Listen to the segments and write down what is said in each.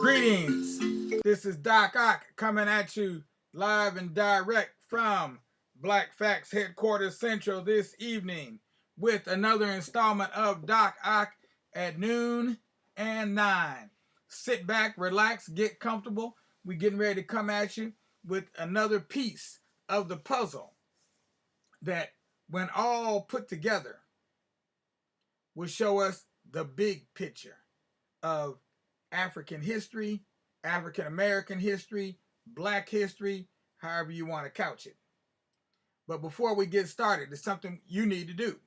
Greetings. This is Doc Ock coming at you live and direct from Black Facts Headquarters Central this evening with another installment of Doc Ock at noon and 9. Sit back, relax, get comfortable. We're getting ready to come at you with another piece of the puzzle that, when all put together, will show us the big picture of African history, African American history, Black history, however you want to couch it. But before we get started, there's something you need to do.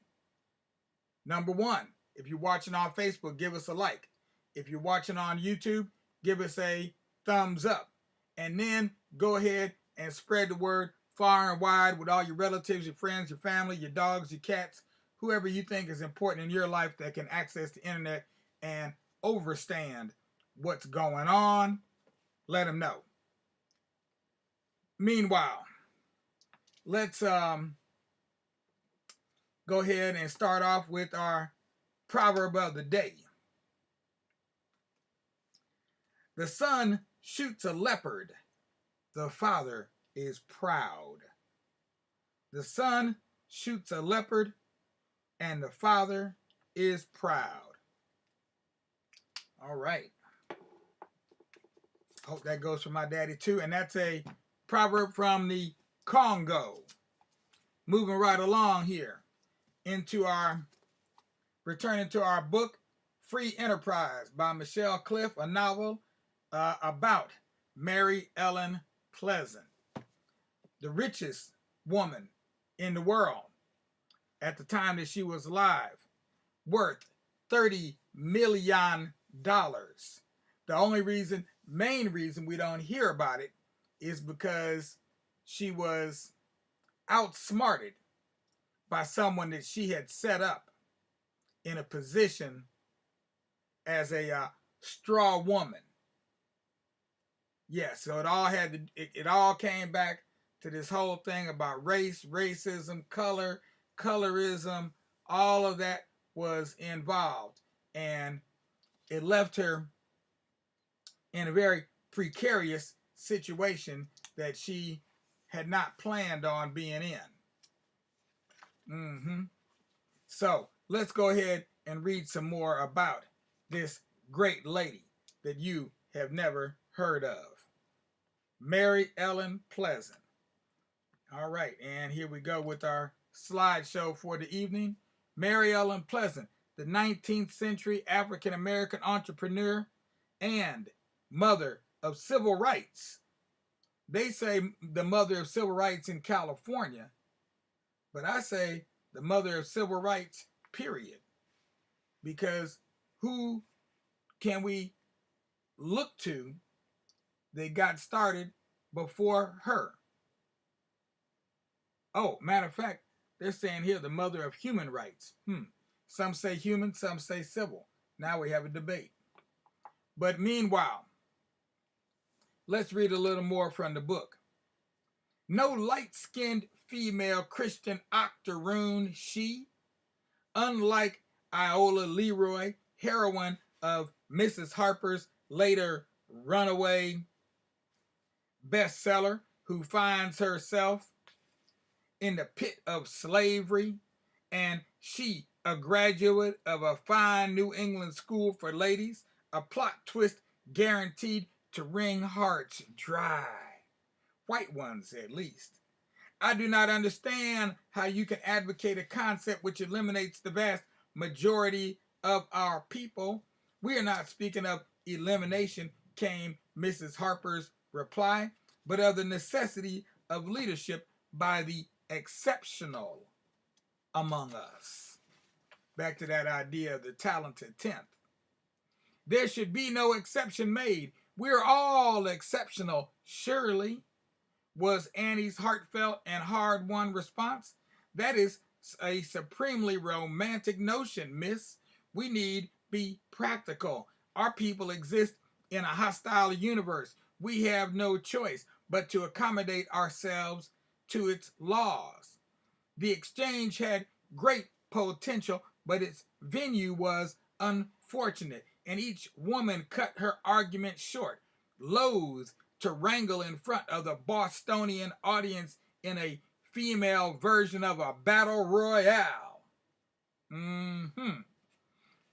Number one, if you're watching on Facebook, give us a like. If you're watching on YouTube, give us a thumbs up. And then go ahead and spread the word far and wide with all your relatives, your friends, your family, your dogs, your cats, whoever you think is important in your life that can access the internet and overstand what's going on. Let them know. Meanwhile, let's go ahead and start off with our proverb of the day. The son shoots a leopard, the father is proud. The son shoots a leopard, and the father is proud. All right. Hope that goes for my daddy too. And that's a proverb from the Congo. Moving right along here returning to our book, Free Enterprise by Michelle Cliff, a novel about Mary Ellen Pleasant, the richest woman in the world at the time that she was alive, worth $30 million. The main reason we don't hear about it is because she was outsmarted by someone that she had set up in a position as a straw woman. Yes, so it all came back to this whole thing about race, racism, color, colorism. All of that was involved, and it left her in a very precarious situation that she had not planned on being in. So let's go ahead and read some more about this great lady that you have never heard of, Mary Ellen Pleasant. All right, and here we go with our slideshow for the evening. Mary Ellen Pleasant, the 19th century African American entrepreneur and mother of civil rights. They say the mother of civil rights in California, but I say the mother of civil rights, period. Because who can we look to that got started before her? Oh, matter of fact, they're saying here the mother of human rights. Some say human, some say civil. Now we have a debate. But meanwhile, let's read a little more from the book. No light-skinned female Christian octoroon, she, unlike Iola Leroy, heroine of Mrs. Harper's later runaway bestseller, who finds herself in the pit of slavery, and she a graduate of a fine New England school for ladies, a plot twist guaranteed to wring hearts dry. White ones, at least. I do not understand how you can advocate a concept which eliminates the vast majority of our people. We are not speaking of elimination, came Mrs. Harper's reply, but of the necessity of leadership by the exceptional among us. Back to that idea of the talented tenth. There should be no exception made. We're all exceptional, surely, was Annie's heartfelt and hard-won response. That is a supremely romantic notion, miss. We need be practical. Our people exist in a hostile universe. We have no choice but to accommodate ourselves to its laws. The exchange had great potential, but its venue was unfortunate. and each woman cut her argument short, loath to wrangle in front of the Bostonian audience in a female version of a battle royale.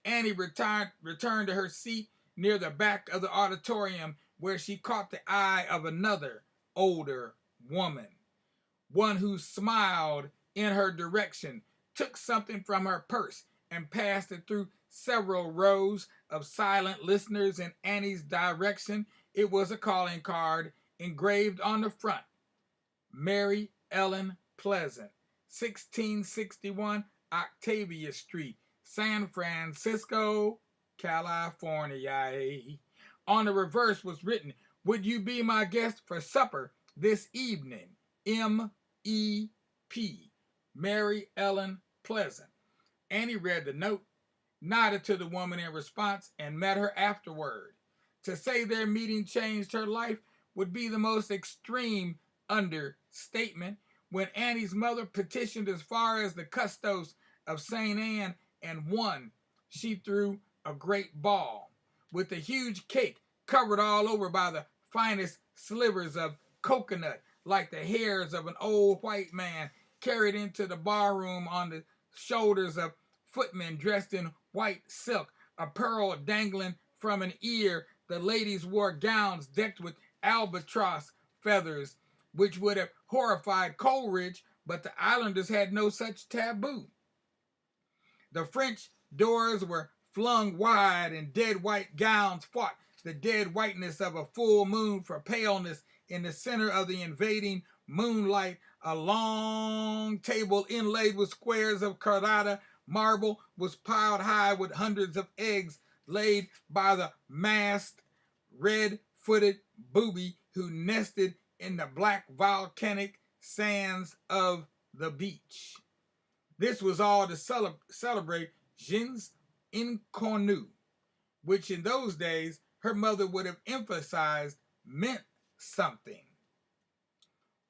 Annie returned to her seat near the back of the auditorium, where she caught the eye of another, older woman, one who smiled in her direction, took something from her purse, and passed it through several rows of silent listeners in Annie's direction. It was a calling card engraved on the front: Mary Ellen Pleasant, 1661 Octavia Street, San Francisco, California. On the reverse was written, "Would you be my guest for supper this evening? M.E.P. Mary Ellen Pleasant." Annie read the note, nodded to the woman in response, and met her afterward. To say their meeting changed her life would be the most extreme understatement. When Annie's mother petitioned as far as the custos of St. Anne and won, she threw a great ball, with a huge cake covered all over by the finest slivers of coconut, like the hairs of an old white man, carried into the barroom on the shoulders of footmen dressed in white silk, a pearl dangling from an ear. The ladies wore gowns decked with albatross feathers, which would have horrified Coleridge, but the islanders had no such taboo. The French doors were flung wide, and dead white gowns fought the dead whiteness of a full moon for paleness. In the center of the invading moonlight, a long table inlaid with squares of Carrara marble was piled high with hundreds of eggs laid by the masked, red-footed booby who nested in the black volcanic sands of the beach. This was all to celebrate Gens Inconnue, which in those days her mother would have emphasized meant something.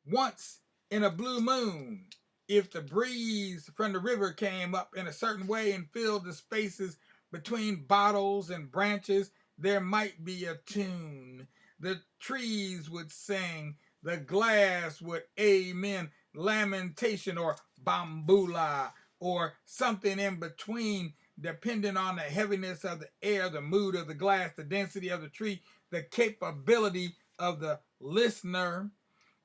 Once in a blue moon, if the breeze from the river came up in a certain way and filled the spaces between bottles and branches, there might be a tune. The trees would sing, the glass would amen, lamentation or bambula, or something in between, depending on the heaviness of the air, the mood of the glass, the density of the tree, the capability of the listener.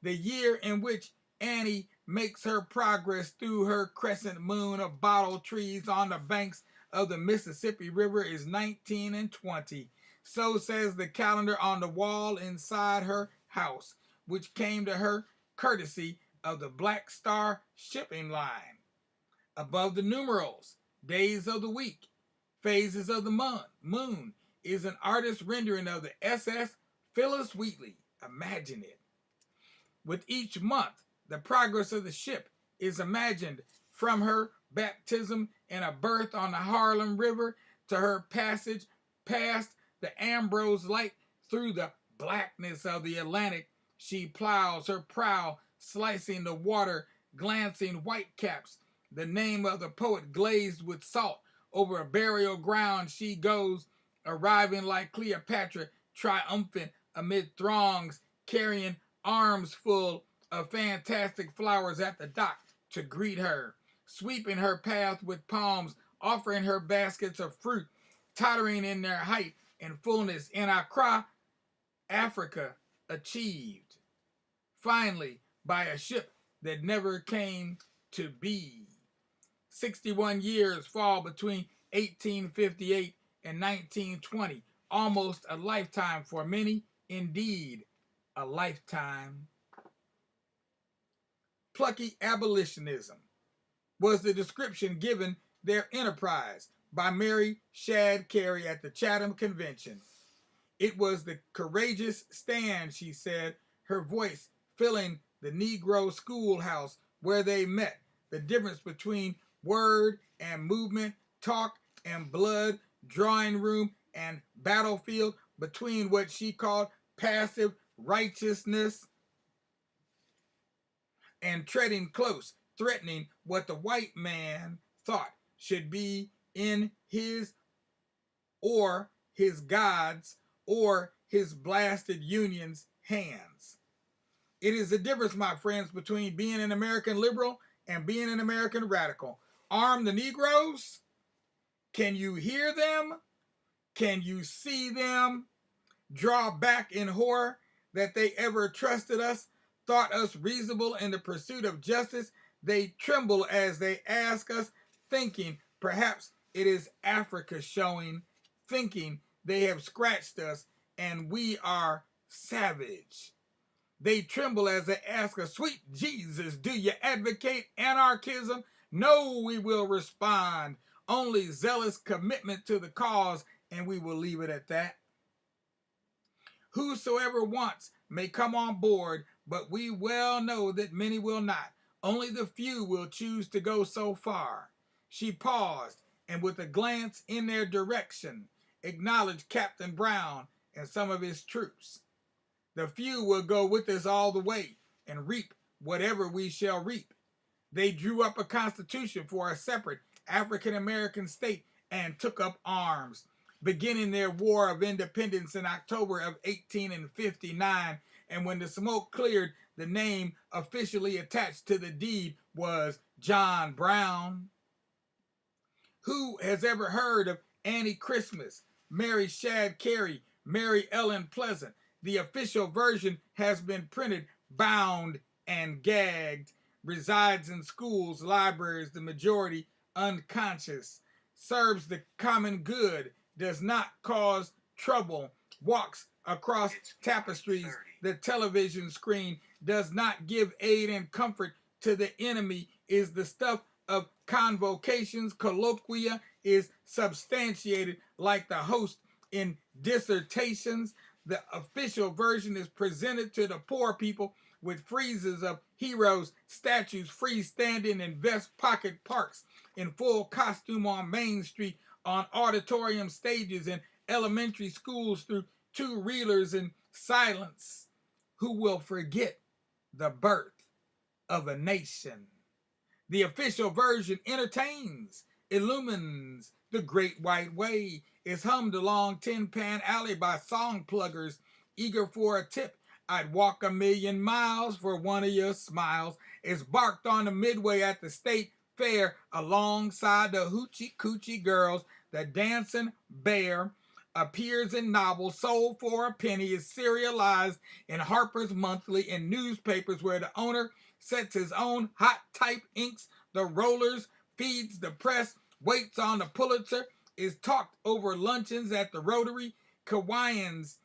The year in which Annie makes her progress through her crescent moon of bottle trees on the banks of the Mississippi River is 1920. So says the calendar on the wall inside her house, which came to her courtesy of the Black Star shipping line. Above the numerals, days of the week, phases of the moon, is an artist's rendering of the SS Phyllis Wheatley. Imagine it. With each month, the progress of the ship is imagined, from her baptism in a berth on the Harlem River to her passage past the Ambrose Light through the blackness of the Atlantic. She plows her prow, slicing the water, glancing whitecaps. The name of the poet glazed with salt. Over a burial ground she goes, arriving like Cleopatra, triumphant amid throngs, carrying arms full of fantastic flowers at the dock to greet her, sweeping her path with palms, offering her baskets of fruit, tottering in their height and fullness. In Accra, Africa achieved, finally, by a ship that never came to be. 61 years fall between 1858 and 1920, almost a lifetime for many, indeed, a lifetime. Plucky abolitionism was the description given their enterprise by Mary Shadd Cary at the Chatham Convention. It was the courageous stand, she said, her voice filling the Negro schoolhouse where they met, the difference between word and movement, talk and blood, drawing room and battlefield, between what she called passive righteousness and treading close, threatening what the white man thought should be in his or his God's or his blasted Union's hands. It is the difference, my friends, between being an American liberal and being an American radical. Arm the Negroes. Can you hear them? Can you see them? Draw back in horror that they ever trusted us, thought us reasonable in the pursuit of justice. They tremble as they ask us, thinking perhaps it is Africa showing, thinking they have scratched us and we are savage. They tremble as they ask us, sweet Jesus, do you advocate anarchism? No, we will respond. Only zealous commitment to the cause, and we will leave it at that. Whosoever wants may come on board, but we well know that many will not. Only the few will choose to go so far. She paused, and with a glance in their direction, acknowledged Captain Brown and some of his troops. The few will go with us all the way and reap whatever we shall reap. They drew up a constitution for a separate African American state and took up arms, beginning their war of independence in October of 1859. And when the smoke cleared, the name officially attached to the deed was John Brown. Who has ever heard of Annie Christmas, Mary Shad Carey, Mary Ellen Pleasant? The official version has been printed, bound, and gagged, resides in schools, libraries, the majority unconscious, serves the common good, does not cause trouble, walks across tapestries, the television screen, does not give aid and comfort to the enemy, is the stuff of convocations, colloquia, is substantiated like the host in dissertations. The official version is presented to the poor people with friezes of heroes, statues, freestanding in vest pocket parks, in full costume on Main Street, on auditorium stages, in elementary schools, through two-reelers in silence. Who will forget the birth of a nation? The official version entertains, illumines the Great White Way, is hummed along Tin Pan Alley by song pluggers eager for a tip. I'd walk 1,000,000 miles for one of your smiles, is barked on the midway at the state fair alongside the hoochie coochie girls. The dancing bear appears in novels sold for a penny, is serialized in Harper's Monthly, in newspapers where the owner sets his own hot type inks the rollers, feeds the press, waits on the Pulitzer, is talked over luncheons at the Rotary, Kauaians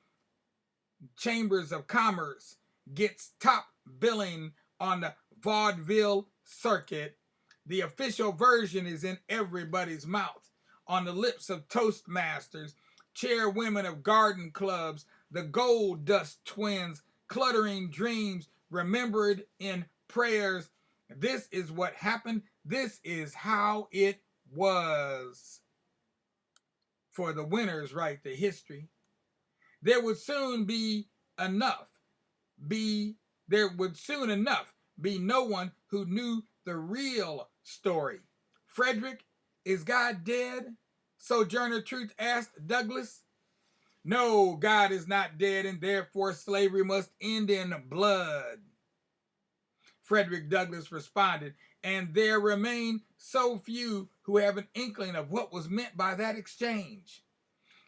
Chambers of Commerce, gets top billing on the vaudeville circuit. The official version is in everybody's mouth, on the lips of Toastmasters, chairwomen of garden clubs, the Gold Dust Twins, cluttering dreams remembered in prayers. This is what happened. This is how it was. For the winners write the history. There would soon be enough. There would soon enough be no one who knew the real story. Frederick, is God dead? Sojourner Truth asked Douglas. No, God is not dead, and therefore slavery must end in blood. Frederick Douglass responded, and there remain so few who have an inkling of what was meant by that exchange.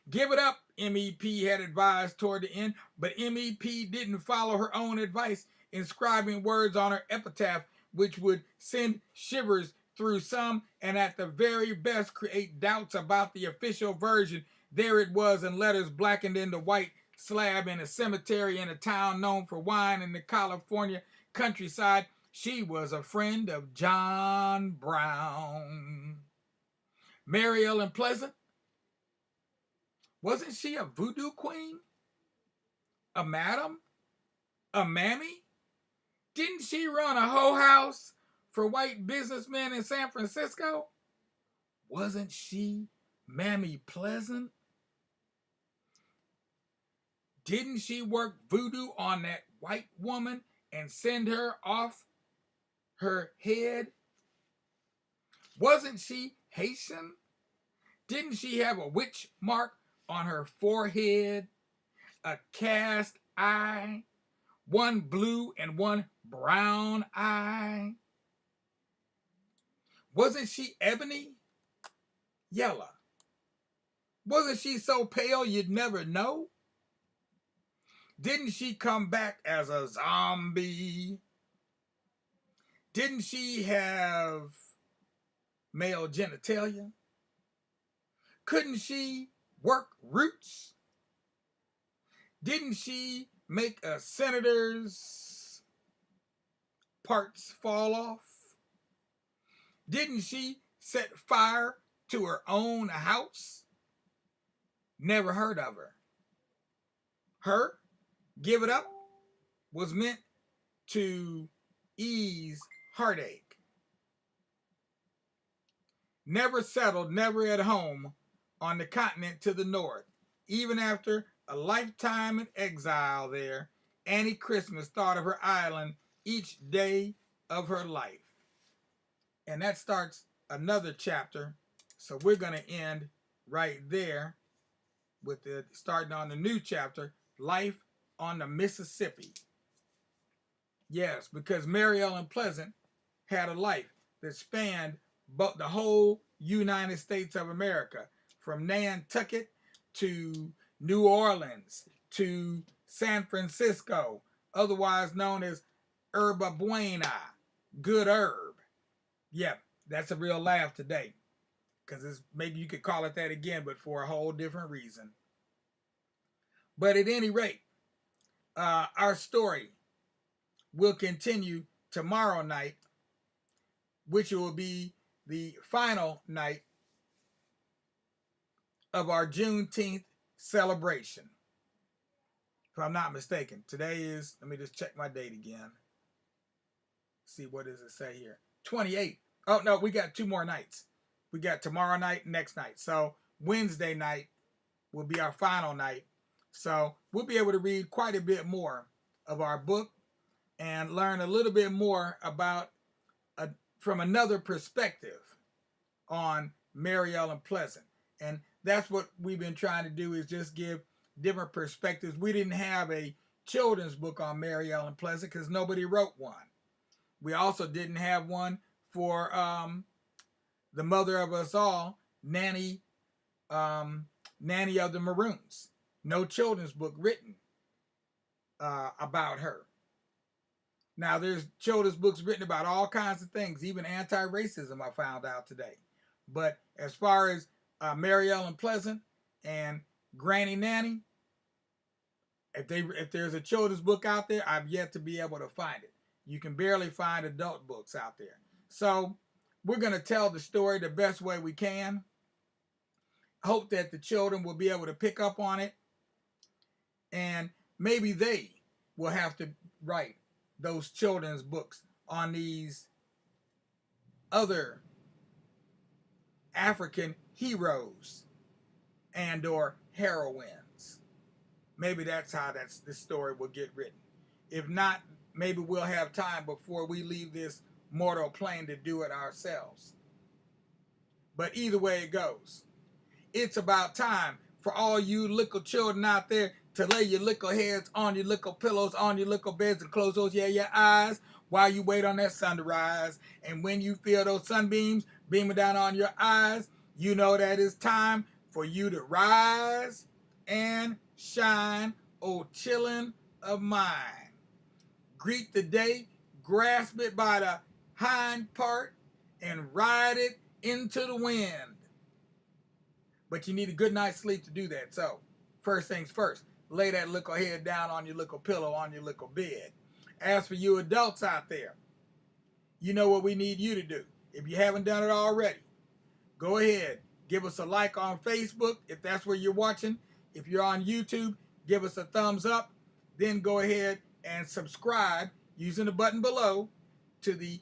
Give it up, MEP had advised toward the end, but MEP didn't follow her own advice, inscribing words on her epitaph which would send shivers through some and at the very best create doubts about the official version. There it was in letters blackened into white, slab in a cemetery in a town known for wine in the California countryside. She was a friend of John Brown. Mary Ellen Pleasant, wasn't she a voodoo queen? A madam? A mammy? Didn't she run a hoe house for white businessmen in San Francisco? Wasn't she Mammy Pleasant? Didn't she work voodoo on that white woman and send her off her head? Wasn't she Haitian? Didn't she have a witch mark on her forehead, a cast eye, one blue and one brown eye. Wasn't she ebony? Yellow. Wasn't she so pale you'd never know? Didn't she come back as a zombie? Didn't she have male genitalia? Couldn't she work roots? Didn't she make a senator's parts fall off? Didn't she set fire to her own house? Never heard of her. Her give it up was meant to ease heartache. Never settled, never at home on the continent to the north. Even after a lifetime in exile there, Annie Christmas thought of her island each day of her life. And that starts another chapter. So we're going to end right there with the starting on the new chapter, Life on the Mississippi. Yes, because Mary Ellen Pleasant had a life that spanned both the whole United States of America, from Nantucket to New Orleans to San Francisco, otherwise known as Herba Buena, good herb. Yep, that's a real laugh today, because maybe you could call it that again, but for a whole different reason. But at any rate, our story will continue tomorrow night, which will be the final night of our Juneteenth celebration. If I'm not mistaken, today is, let me just check my date again. See, what does it say here? 28. Oh, no, we got 2 more nights. We got tomorrow night and next night. So Wednesday night will be our final night. So we'll be able to read quite a bit more of our book and learn a little bit more about, from another perspective, on Mary Ellen Pleasant. And that's what we've been trying to do, is just give different perspectives. We didn't have a children's book on Mary Ellen Pleasant because nobody wrote one. We also didn't have one for the mother of us all, Nanny of the Maroons. No children's book written about her. Now, there's children's books written about all kinds of things, even anti-racism, I found out today. But as far as Mary Ellen Pleasant and Granny Nanny, if there's a children's book out there, I've yet to be able to find it. You can barely find adult books out there. So we're going to tell the story the best way we can. Hope that the children will be able to pick up on it. And maybe they will have to write those children's books on these other African heroes and or heroines. Maybe that's how this story will get written. If not, maybe we'll have time before we leave this mortal plane to do it ourselves. But either way it goes, it's about time for all you little children out there to lay your little heads on your little pillows, on your little beds, and close those your eyes while you wait on that sun to rise. And when you feel those sunbeams beaming down on your eyes, you know that it's time for you to rise and shine, oh chillin' of mine. Greet the day, grasp it by the hind part, and ride it into the wind. But you need a good night's sleep to do that. So, first things first, lay that little head down on your little pillow, on your little bed. As for you adults out there, you know what we need you to do. If you haven't done it already, go ahead, give us a like on Facebook if that's where you're watching. If you're on YouTube, give us a thumbs up. Then go ahead and subscribe using the button below to the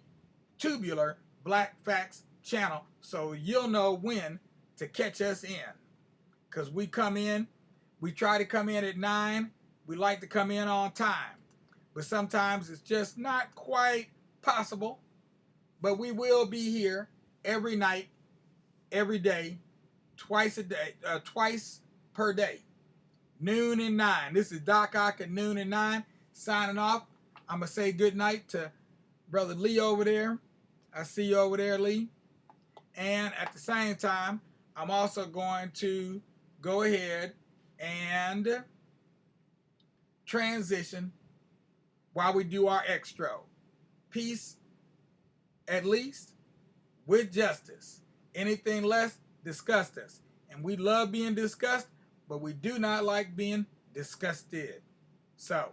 Tubular Black Facts channel so you'll know when to catch us in. Because we try to come in at 9. We like to come in on time. But sometimes it's just not quite possible. But we will be here every night, every day, twice per day. Noon and 9. This is Doc Ock at noon and 9 signing off. I'm going to say good night to Brother Lee over there. I see you over there, Lee. And at the same time, I'm also going to go ahead and transition while we do our extra. Peace, at least, with justice. Anything less, disgust us. And we love being discussed, but we do not like being disgusted. So,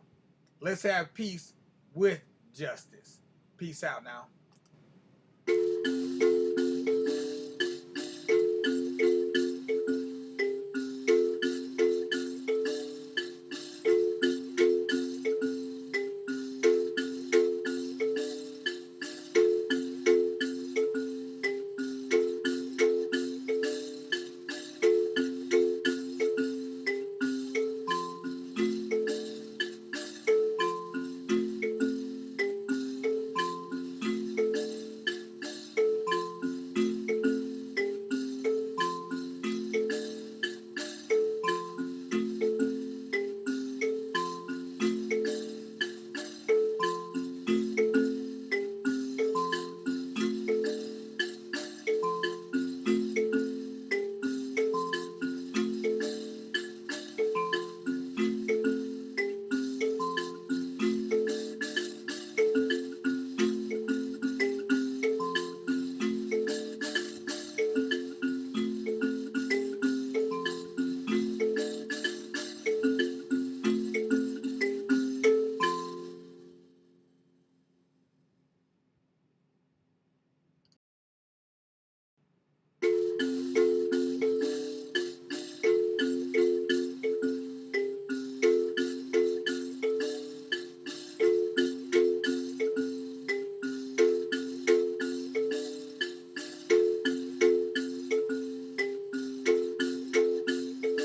let's have peace with justice. Peace out now.